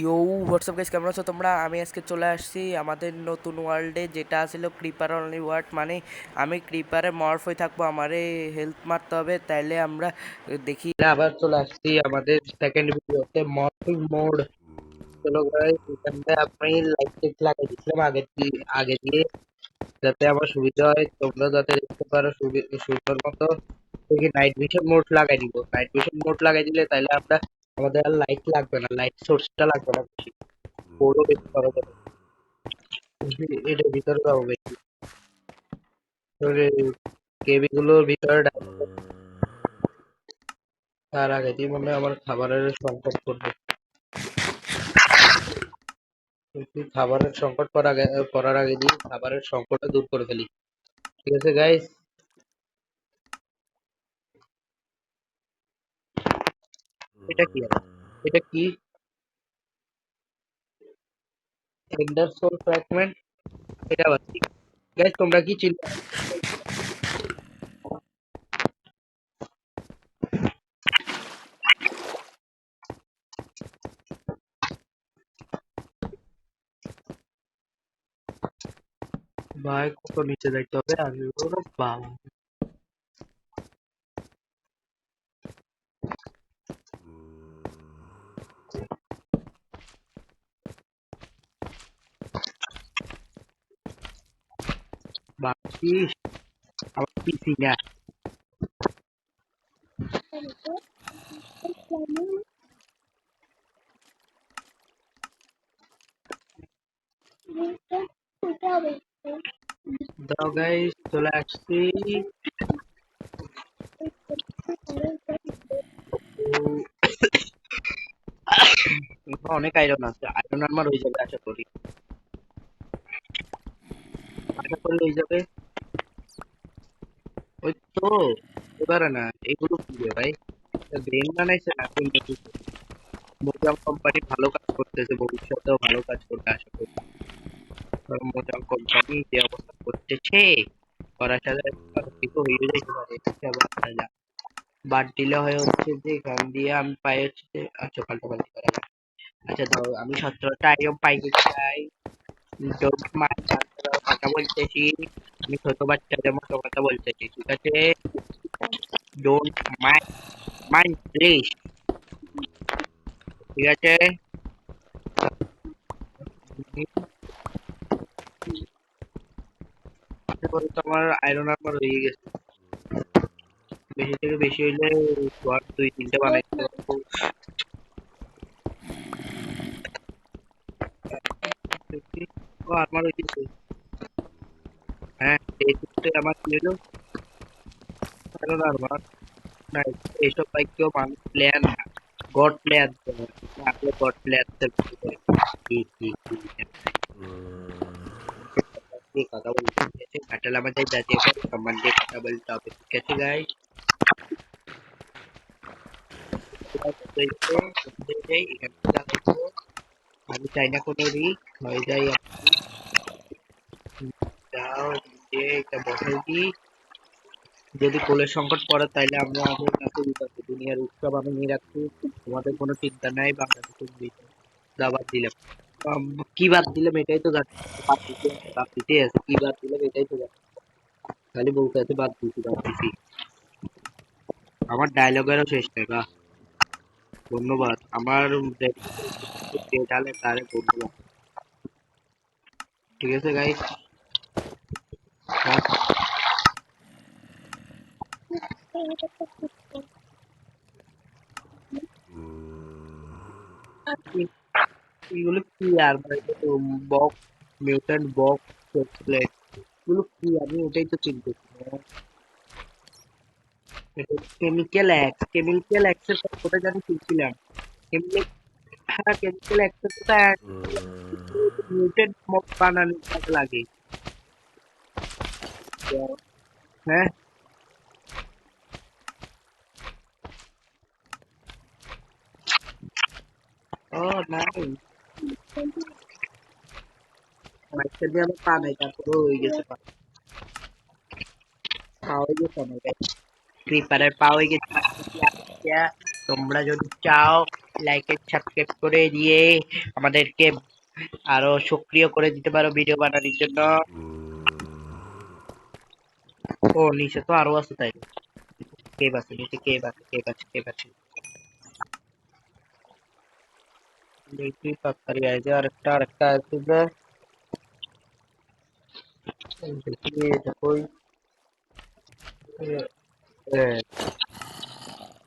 You WhatsApp guys, কেমন আছো তোমরা? আমি আজকে চলে আসছি আমাদের নতুন ওয়ার্ল্ডে, যেটা ছিল ক্রিপার অনলি ওয়ার্ল্ড। মানে আমি ক্রিপারে মর্ফ হয়ে থাকবো, আমারে হেলথ মারতে হবে। তাইলে আমরা দেখি আবার চলে আসছি আমাদের সেকেন্ড ভিডিওতে, মর্ফিং মোড। চলো গাইস, এখানটা আমি লাইট টেক লাগাই দিচ্ছিলাম আগে দিয়ে, যাতে আমার সুবিধা হয়, তোমরা যাতে দেখতে পারো সুন্দর মতো। দেখি নাইট ভিশন মোড লাগাই দিব। নাইট ভিশন মোড লাগাই দিলে তাইলে আমরা আমাদের আর লাইট লাগবে না, লাইট সোর্সটা লাগবে না বেশি, বড় বেশি করা যাবে। এটার ভিতরে যাবো বেশি কেবি গুলোর ভিতরে তার আগে দিয়ে মনে হয় আমার খাবারের সংকট পড়বে। কিন্তু খাবারের সংকট পড়ার আগে দিয়ে খাবারের সংকটটা দূর করে ফেলি। ঠিক আছে গাইস, এটা কি আবার? এটা কি? Ender soul fragment? এটা আবার কি? গাইস তোমরা কি চিন্তা ভাই, কত নিচে যাইতে হবে? আমি ওরে বাবা, বাকি আমার পিসি না। দাও গাইস, চলে আসছি। অনেক আয়রন আছে, আয়রন আমার হয়ে যাবে আশা করি। আশা করি হয়ে যাবে। ওই তো, এবারে না, এগুলো কি রে ভাই? ব্রেন বানাইছে না কোন কিছু? মোজাম কোম্পানি ভালো কাজ করতেছে, ভবিষ্যতেও ভালো কাজ করতে আশা করি। কারণ মোজাম কোম্পানি যে অবস্থা করতেছে, করার সাথে কিছু হয়ে যেতে পারে। এটা আবার করা যাক। বাদ দিলে হয় হচ্ছে যে এখান দিয়ে আমি পাই হচ্ছে যে, আচ্ছা পাল্টাপাল্টি করা যাক। আচ্ছা দাও, আমি 17টা আইটেম পাই চাই। ডোন্ট মাইন্ড, কথা বলতেছি। আমি ছোট বাচ্চাদের মতো কথা বলতেছি, ঠিক আছে? Don't mind, mind please. ঠিক আছে? আশা করি তোমার আয়রন আর্মার হয়ে গেছে। বেশি থেকে বেশি হইলে আর 2-3টে বানাইতে পারবো। ও আর্মার হয়ে গেছে। হ্যাঁ, এই ক্ষেত্রে আমার কি হলো? আয়রন আর্মার না, এইসব বাইক কেউ মানুষ প্লেয়ার না, গড প্লেয়ার। আসলে গড প্লেয়ার কথা বলতে, ঠিক আছে? কাটাল আমাদের জাতীয় সম্মান দিয়ে কথা বলতে হবে, ঠিক আছে গাইস? আমি চাই না কোনো রিস্ক হয়ে যায়। যাও, যে এটা বসাই দিই। যদি কোলের সংকট পড়ে তাইলে আমরা আমাদের কাছে বিপদ, দুনিয়ার উৎসব আমি নিয়ে রাখছি। তোমাদের কোনো চিন্তা নাই, বাংলাদেশের বিষয় বাদ দিলাম। আম, কি বাদ দিলাম এটাই তো জানি। বাদ দিতে আছে, কি বাদ দিলাম এটাই তো জানি। খালি বলতে আছে বাদ দিছি বাদ দিছি। আমার ডায়লগেরও শেষ নেই বা। ধন্যবাদ আমার তাহলে তারে ধন্যবাদ। ঠিক আছে গাইস। এগুলো কি আর বক, মিউট্যান্ট বক, প্লেট, এগুলো কি? আমি ওটাই তো চিনতেছি না। কেমিক্যাল এক্সের কথা জানি শুনছিলাম। কেমিক্যাল, হ্যাঁ কেমিক্যাল এক্সের কথা মিউটেন্ট মব বানানোর কাজে লাগে। হ্যাঁ, ও নাই, মাইকটা দিয়ে আমার পা নাই, তারপরে হয়ে গেছে পা। পা হয়ে গেছে আমার, ক্রিপারের পা হয়ে গেছে। তোমরা যদি চাও লাইক এন্ড সাবস্ক্রাইব করে দিয়ে আমাদেরকে আরো সক্রিয় করে দিতে পারো ভিডিও বানানোর জন্য। ও নিচে তো আরো আছে তাই। কেভ আছে নিচে, কেভ আছে। দেখি তাড়াতাড়ি আয় যে আরেকটা আছে যে। দেখি এটা কই। এ,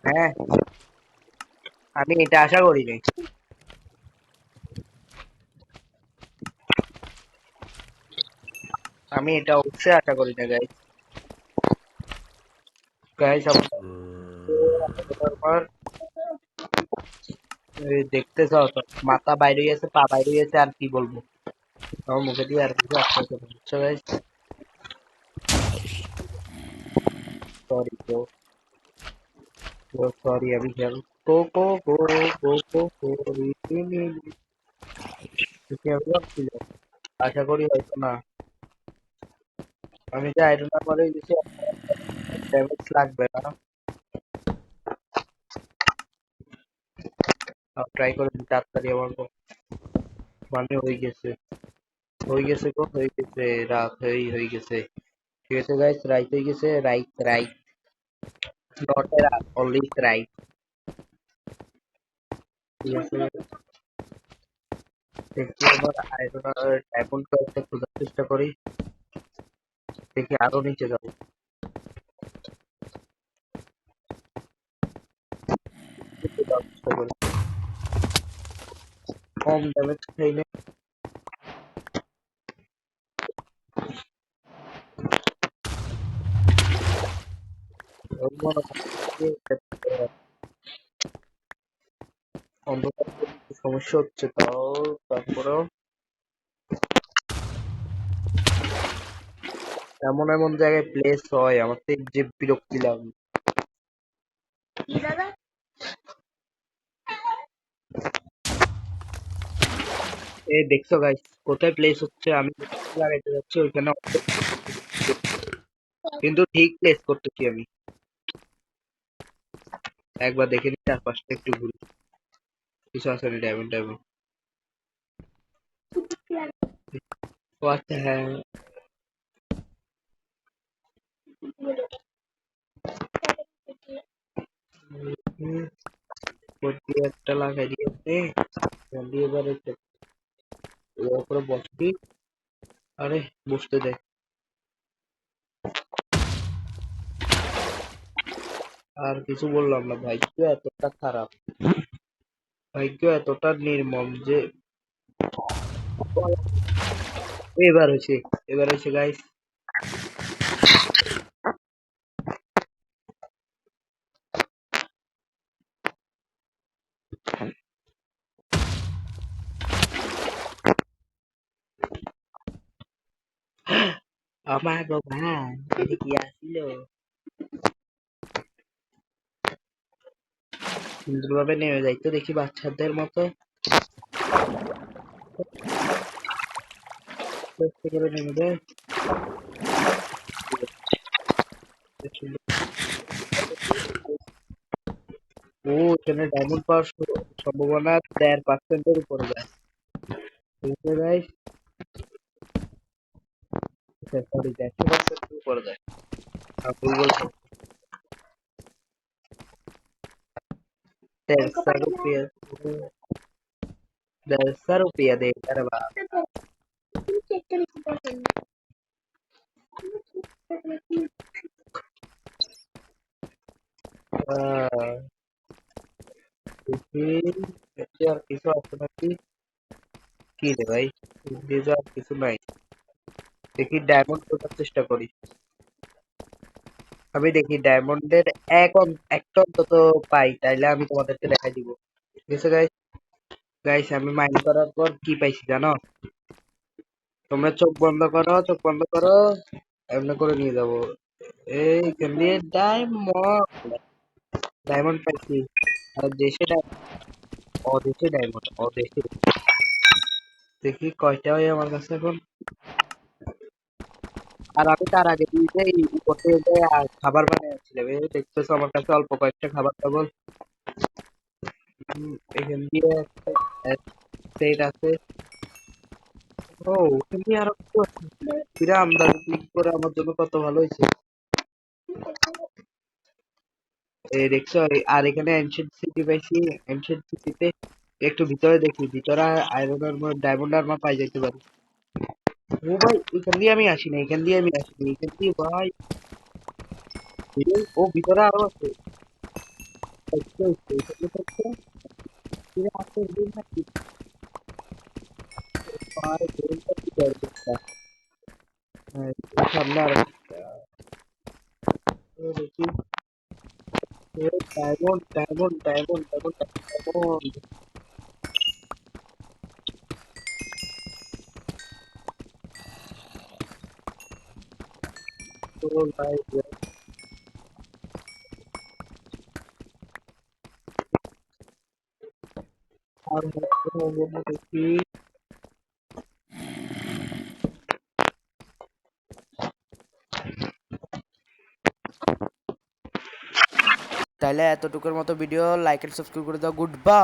হ্যাঁ, আমি এটা আশা করি নাই। আমি এটা অবশ্যই আশা করি না গাইস। গাইস আমার দেখতে চাও তো, মাথা বাইরে গেছে, পা বাইরে গেছে, আর কি বলবো। আমার মুখে দিয়ে আর কিছু আসতে বুঝছো গাইস। সরি ব্রো, সরি আমি খেল কো আমি ভাবছিল, আশা করি হয়তো না। আমি যে আইরন আর্মারে গেছি, ড্যামেজ লাগবে না। ট্রাই করে দিই তাড়াতাড়ি আমার মানে হয়ে গেছে রাত হয়ে গেছে। ঠিক আছে গাইস, রাইট হয়ে গেছে, রাইট নট এ রাত, অনলি রাইট। ঠিক আছে, দেখি আবার আয়রন আর ডায়মন্ড কয়েকটা খোঁজার চেষ্টা করি। দেখি আরো নিচে যাবো, নিচে যাওয়ার চেষ্টা করি, কম ড্যামেজ খাই না। ওর মনে হয় অন্ধকার একটু সমস্যা হচ্ছে, তাও তারপরেও এমন এমন জায়গায় প্লেস হয় আমার তো যে বিরক্তি লাগে। এই দেখছো গাইস, কোথায় প্লেস হচ্ছে, আমি লাগাইতে যাচ্ছি ওইখানে কিন্তু ঠিক প্লেস করতেছি আমি। একবার দেখে নি চারপাশটা একটু ঘুরে, কিছু আছে না, ডায়মন্ড। ও আচ্ছা হ্যাঁ। হুম, উপর দিয়ে একটা লাগাই দিয়েছে, দিয়ে এবার এর উপরে বসবি। আরে বসতে দে। আর কিছু বললাম না, ভাগ্য এতটা খারাপ, ভাগ্য এতটা নির্মম যে এবার হয়েছে, এবার হয়েছে গাইস। আমার গো ভাই, এটা কি আসছিল, সুন্দরভাবে নেমে যাইতো দেখি বাচ্চাদের মতো, কষ্ট করে নেমে যায়। ও এখানে ডায়মন্ড পাওয়ার সম্ভাবনা 1.5% উপরে যায়। ঠিক আছে গাইস, সরি 100% উপরে যায়। ভুল বলছি, 150 रुपया, 150 रुपया दे अरे बाप। দেখি দেখি আর কিছু আছে নাকি, কি রে ভাই, দিয়ে আর কিছু নাই। দেখি ডায়মন্ড খোঁজার চেষ্টা করি, আমি দেখি ডায়মন্ডের একটা অন্তত পাই, তাইলে আমি তোমাদেরকে দেখাই দিব। ঠিক আছে গাইস, আমি মাইন্ড করার পর কি পাইছি জানো, তোমরা চোখ বন্ধ করো, এমনি করে নিয়ে যাবো। এইখান দিয়ে ডায়মন্ড পাইছি। আর অদেশে ডায়মন্ড, অদেশে। দেখি কয়টা হয় আমার কাছে এখন। আর আমি তার আগে দিয়ে যাই উপর থেকে যাই আর খাবার বানিয়েছিলাম, এই দেখতেছো আমার কাছে অল্প কয়েকটা খাবার টাবল। এখান দিয়ে সেট আছে। ও এখান দিয়ে আরো কিছু আছে। বিরাম দাদা ক্লিক করে আমার জন্য কত ভালো হয়েছে। এই দেখছো আর এখানে এনশিয়েন্ট সিটি পাইছি। এনশিয়েন্ট সিটিতে একটু ভিতরে দেখি, ভিতরে আয়রন আর্মার ডায়মন্ড আর্মার পাই যেতে পারি। ও ভাই এখান দিয়ে আমি আসিনি, এখান দিয়ে আমি আসিনি, এখান দিয়ে ভাই ও ভিতরে আরো আছে। দেখছো, এখানে দেখছো, এখানে আছে, এখানে নাকি ভাই গেমটা কি করছে। হ্যাঁ, সামনে আরো দেখি। Diamond diamond diamond diamond diamond তো ভাই আর দেখি। তাহলে এতটুকুর মতো ভিডিও, লাইক এন্ড সাবস্ক্রাইব করে দাও, গুড বাই।